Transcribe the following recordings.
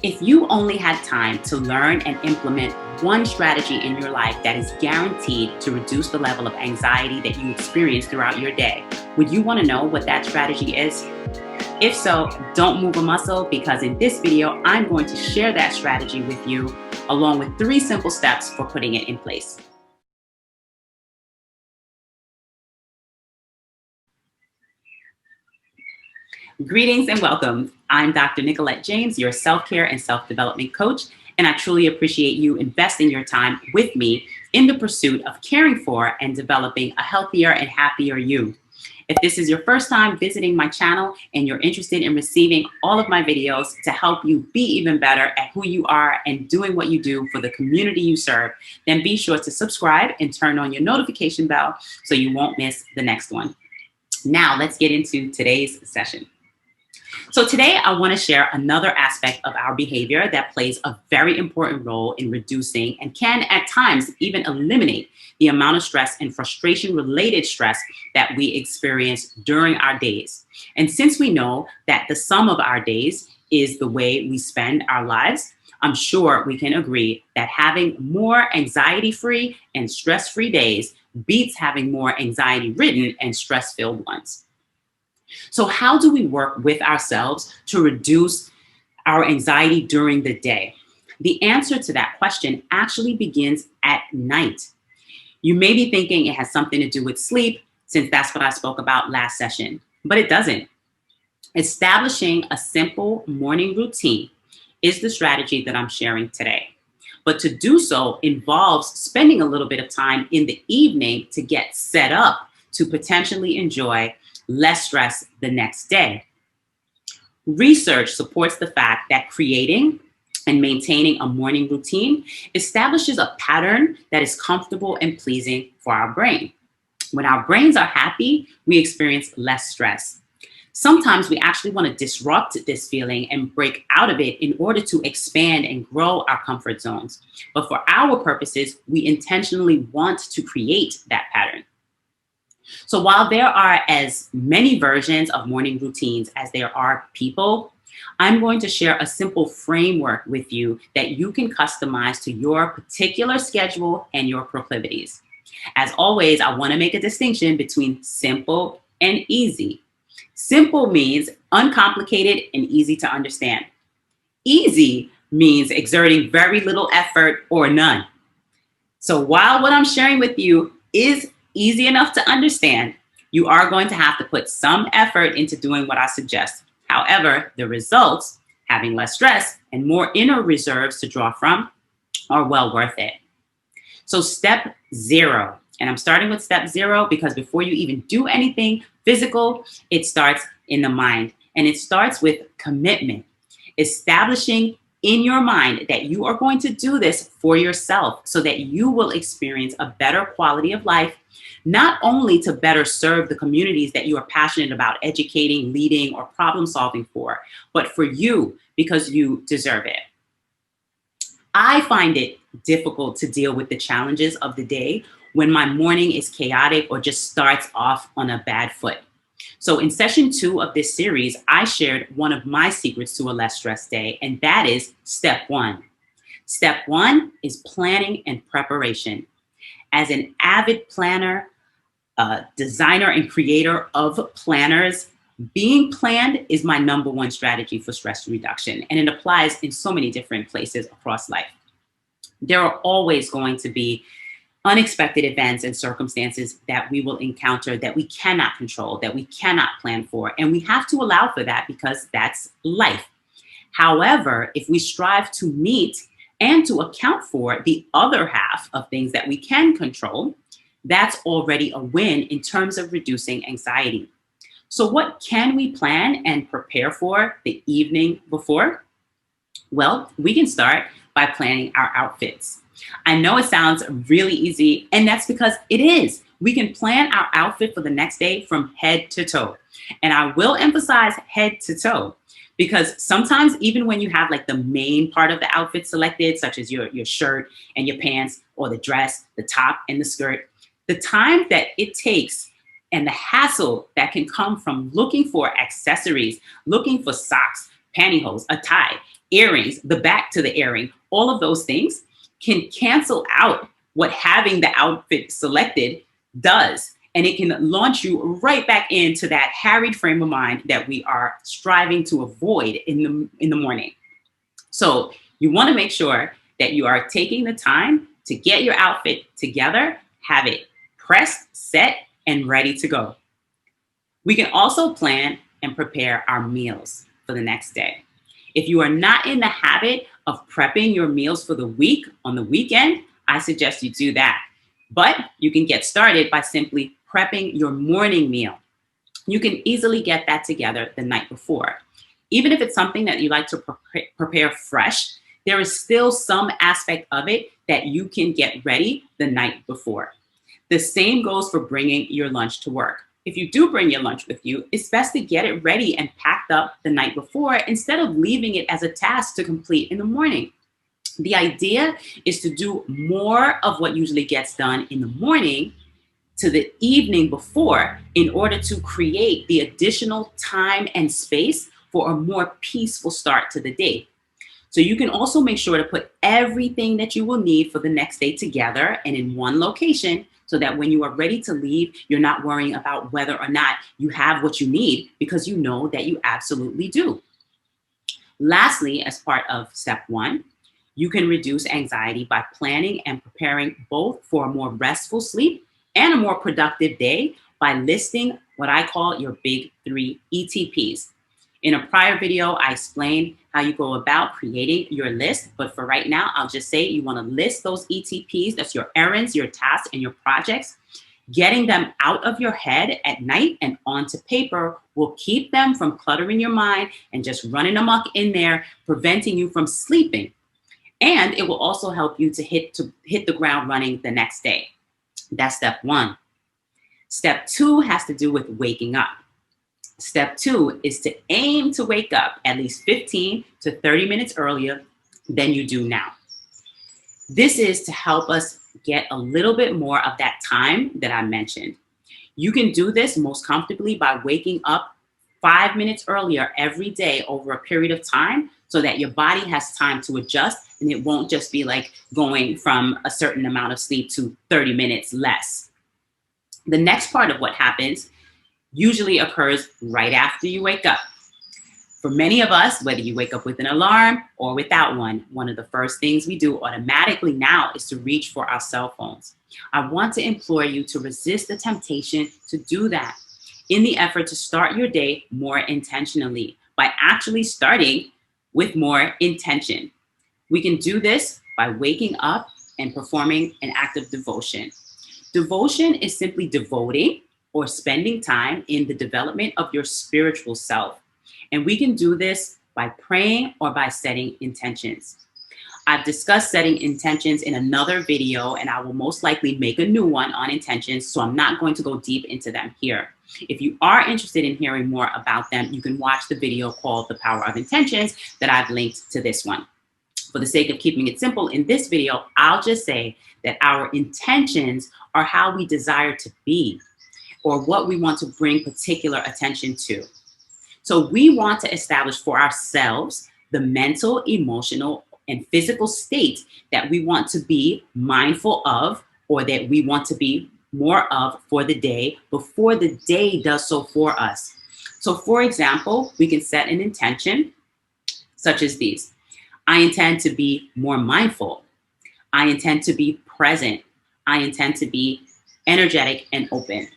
If you only had time to learn and implement one strategy in your life that is guaranteed to reduce the level of anxiety that you experience throughout your day, would you want to know what that strategy is? If so, don't move a muscle, because in this video, I'm going to share that strategy with you along with 3 simple steps for putting it in place. Greetings and welcome. I'm Dr. Nicolette James, your self-care and self-development coach, and I truly appreciate you investing your time with me in the pursuit of caring for and developing a healthier and happier you. If this is your first time visiting my channel and you're interested in receiving all of my videos to help you be even better at who you are and doing what you do for the community you serve, then be sure to subscribe and turn on your notification bell so you won't miss the next one. Now let's get into today's session. So today I want to share another aspect of our behavior that plays a very important role in reducing and can at times even eliminate the amount of stress and frustration related stress that we experience during our days. And since we know that the sum of our days is the way we spend our lives, I'm sure we can agree that having more anxiety-free and stress-free days beats having more anxiety-ridden and stress-filled ones. So how do we work with ourselves to reduce our anxiety during the day? The answer to that question actually begins at night. You may be thinking it has something to do with sleep, since that's what I spoke about last session, but it doesn't. Establishing a simple morning routine is the strategy that I'm sharing today. But to do so involves spending a little bit of time in the evening to get set up to potentially enjoy less stress the next day. Research supports the fact that creating and maintaining a morning routine establishes a pattern that is comfortable and pleasing for our brain. When our brains are happy, we experience less stress. Sometimes we actually want to disrupt this feeling and break out of it in order to expand and grow our comfort zones. But for our purposes, we intentionally want to create that pattern. So while there are as many versions of morning routines as there are people, I'm going to share a simple framework with you that you can customize to your particular schedule and your proclivities. As always, I want to make a distinction between simple and easy. Simple means uncomplicated and easy to understand. Easy means exerting very little effort or none. So while what I'm sharing with you is easy enough to understand, you are going to have to put some effort into doing what I suggest. However, the results, having less stress and more inner reserves to draw from, are well worth it. So step 0, and I'm starting with step 0 because before you even do anything physical, it starts in the mind, and it starts with commitment. Establishing in your mind that you are going to do this for yourself so that you will experience a better quality of life, not only to better serve the communities that you are passionate about educating, leading, or problem solving for, but for you because you deserve it. I find it difficult to deal with the challenges of the day when my morning is chaotic or just starts off on a bad foot. So in session 2 of this series, I shared one of my secrets to a less stressed day, and that is step 1. Step 1 is planning and preparation. As an avid planner, designer and creator of planners, being planned is my number 1 strategy for stress reduction, and it applies in so many different places across life. There are always going to be unexpected events and circumstances that we will encounter that we cannot control, that we cannot plan for, and we have to allow for that because that's life. However, if we strive to meet and to account for the other half of things that we can control, that's already a win in terms of reducing anxiety. So what can we plan and prepare for the evening before? Well, we can start by planning our outfits. I know it sounds really easy, and that's because it is. We can plan our outfit for the next day from head to toe. And I will emphasize head to toe, because sometimes even when you have like the main part of the outfit selected, such as your shirt and your pants, or the dress, the top and the skirt, the time that it takes and the hassle that can come from looking for accessories, looking for socks, pantyhose, a tie, earrings, the back to the earring, all of those things can cancel out what having the outfit selected does. And it can launch you right back into that harried frame of mind that we are striving to avoid in the morning. So you want to make sure that you are taking the time to get your outfit together, have it pressed, set, and ready to go. We can also plan and prepare our meals for the next day. If you are not in the habit of prepping your meals for the week on the weekend, I suggest you do that. But you can get started by simply prepping your morning meal. You can easily get that together the night before. Even if it's something that you like to prepare fresh, there is still some aspect of it that you can get ready the night before. The same goes for bringing your lunch to work. If you do bring your lunch with you, it's best to get it ready and packed up the night before instead of leaving it as a task to complete in the morning. The idea is to do more of what usually gets done in the morning to the evening before in order to create the additional time and space for a more peaceful start to the day. So you can also make sure to put everything that you will need for the next day together and in one location so that when you are ready to leave, you're not worrying about whether or not you have what you need because you know that you absolutely do. Lastly, as part of step 1, you can reduce anxiety by planning and preparing both for a more restful sleep and a more productive day by listing what I call your big 3 ETPs. In a prior video, I explained how you go about creating your list, but for right now, I'll just say you want to list those ETPs. That's your errands, your tasks, and your projects. Getting them out of your head at night and onto paper will keep them from cluttering your mind and just running amok in there, preventing you from sleeping. And it will also help you to hit the ground running the next day. That's step 1. Step 2 has to do with waking up. Step 2 is to aim to wake up at least 15 to 30 minutes earlier than you do now. This is to help us get a little bit more of that time that I mentioned. You can do this most comfortably by waking up 5 minutes earlier every day over a period of time so that your body has time to adjust and it won't just be like going from a certain amount of sleep to 30 minutes less. The next part of what happens usually occurs right after you wake up. For many of us, whether you wake up with an alarm or without one of the first things we do automatically now is to reach for our cell phones. I want to implore you to resist the temptation to do that in the effort to start your day more intentionally by actually starting with more intention. We can do this by waking up and performing an act of devotion. Devotion is simply devoting or spending time in the development of your spiritual self. And we can do this by praying or by setting intentions. I've discussed setting intentions in another video, and I will most likely make a new one on intentions, so I'm not going to go deep into them here. If you are interested in hearing more about them, you can watch the video called The Power of Intentions that I've linked to this one. For the sake of keeping it simple, in this video, I'll just say that our intentions are how we desire to be, or what we want to bring particular attention to. So we want to establish for ourselves the mental, emotional, and physical state that we want to be mindful of, or that we want to be more of for the day before the day does so for us. So for example, we can set an intention such as these. I intend to be more mindful. I intend to be present. I intend to be energetic and open.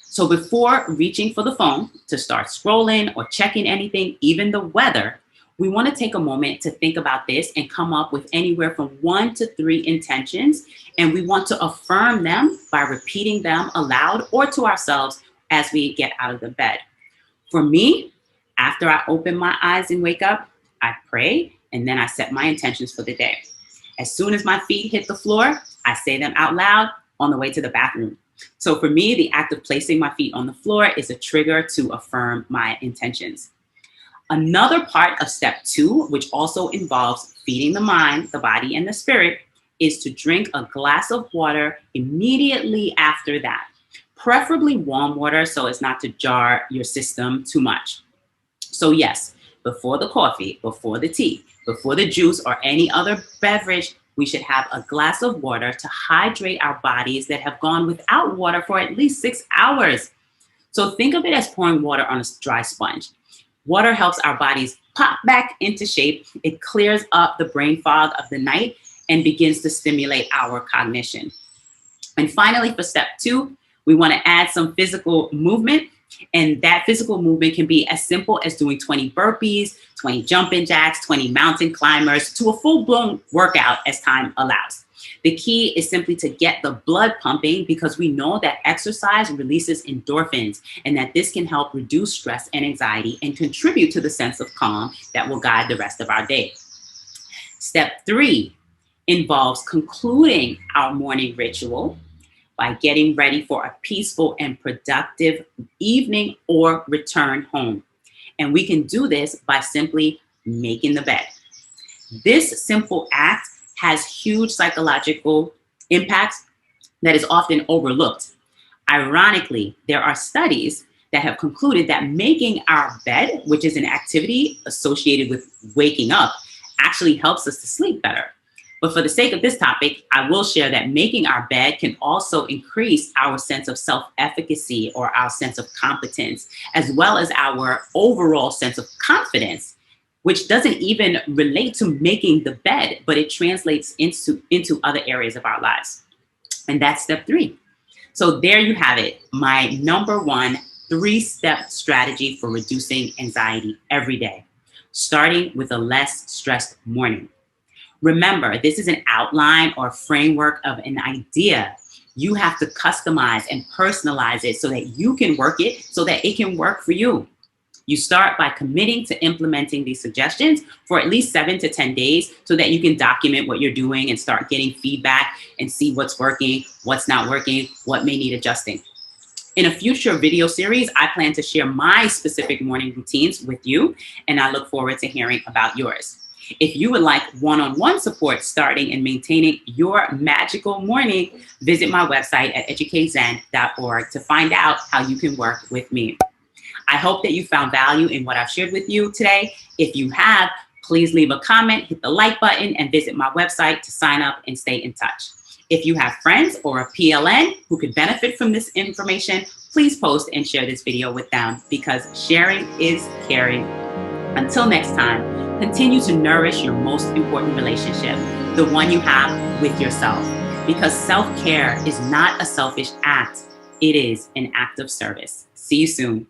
So before reaching for the phone to start scrolling or checking anything, even the weather, we want to take a moment to think about this and come up with anywhere from 1 to 3 intentions. And we want to affirm them by repeating them aloud or to ourselves as we get out of the bed. For me, after I open my eyes and wake up, I pray and then I set my intentions for the day. As soon as my feet hit the floor, I say them out loud on the way to the bathroom. So for me, the act of placing my feet on the floor is a trigger to affirm my intentions. Another part of step 2, which also involves feeding the mind, the body, and the spirit, is to drink a glass of water immediately after that. Preferably warm water so as not to jar your system too much. So yes, before the coffee, before the tea, before the juice or any other beverage, we should have a glass of water to hydrate our bodies that have gone without water for at least 6 hours. So think of it as pouring water on a dry sponge. Water helps our bodies pop back into shape. It clears up the brain fog of the night and begins to stimulate our cognition. And finally, for step 2, we want to add some physical movement. And that physical movement can be as simple as doing 20 burpees, 20 jumping jacks, 20 mountain climbers, to a full-blown workout as time allows. The key is simply to get the blood pumping, because we know that exercise releases endorphins and that this can help reduce stress and anxiety and contribute to the sense of calm that will guide the rest of our day. Step 3 involves concluding our morning ritual by getting ready for a peaceful and productive evening or return home. And we can do this by simply making the bed. This simple act has huge psychological impacts that is often overlooked. Ironically, there are studies that have concluded that making our bed, which is an activity associated with waking up, actually helps us to sleep better. But for the sake of this topic, I will share that making our bed can also increase our sense of self-efficacy or our sense of competence, as well as our overall sense of confidence, which doesn't even relate to making the bed, but it translates into other areas of our lives. And that's step 3. So there you have it, my number 1 3-step strategy for reducing anxiety every day, starting with a less stressed morning. Remember, this is an outline or framework of an idea. You have to customize and personalize it so that you can work it, so that it can work for you. You start by committing to implementing these suggestions for at least 7 to 10 days so that you can document what you're doing and start getting feedback and see what's working, what's not working, what may need adjusting. In a future video series, I plan to share my specific morning routines with you, and I look forward to hearing about yours. If you would like one-on-one support starting and maintaining your magical morning, visit my website at educatezen.org to find out how you can work with me. I hope that you found value in what I've shared with you today. If you have, please leave a comment, hit the like button, and visit my website to sign up and stay in touch. If you have friends or a PLN who could benefit from this information, please post and share this video with them, because sharing is caring. Until next time, continue to nourish your most important relationship, the one you have with yourself, because self-care is not a selfish act. It is an act of service. See you soon.